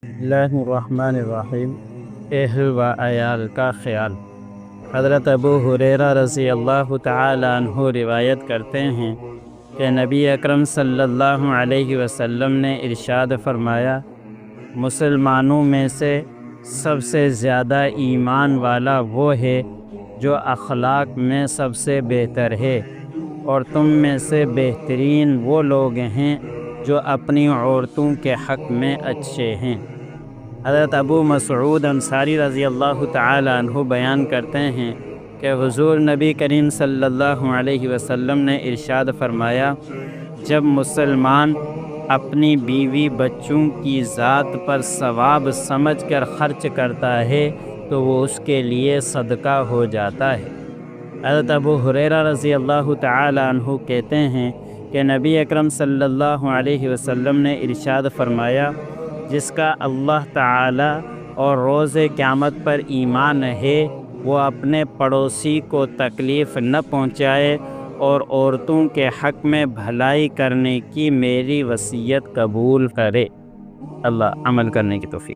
اللہ الرحمن الرحیم۔ اہل و عیال کا خیال۔ حضرت ابو ہریرہ رضی اللہ تعالی عنہ روایت کرتے ہیں کہ نبی اکرم صلی اللہ علیہ وسلم نے ارشاد فرمایا، مسلمانوں میں سے سب سے زیادہ ایمان والا وہ ہے جو اخلاق میں سب سے بہتر ہے، اور تم میں سے بہترین وہ لوگ ہیں جو اپنی عورتوں کے حق میں اچھے ہیں۔ حضرت ابو مسعود انصاری رضی اللہ تعالی عنہ بیان کرتے ہیں کہ حضور نبی کریم صلی اللہ علیہ وسلم نے ارشاد فرمایا، جب مسلمان اپنی بیوی بچوں کی ذات پر ثواب سمجھ کر خرچ کرتا ہے تو وہ اس کے لیے صدقہ ہو جاتا ہے۔ حضرت ابو ہریرہ رضی اللہ تعالی عنہ کہتے ہیں کہ نبی اکرم صلی اللہ علیہ وسلم نے ارشاد فرمایا، جس کا اللہ تعالی اور روز قیامت پر ایمان ہے وہ اپنے پڑوسی کو تکلیف نہ پہنچائے اور عورتوں کے حق میں بھلائی کرنے کی میری وصیت قبول کرے۔ اللہ عمل کرنے کی توفیق۔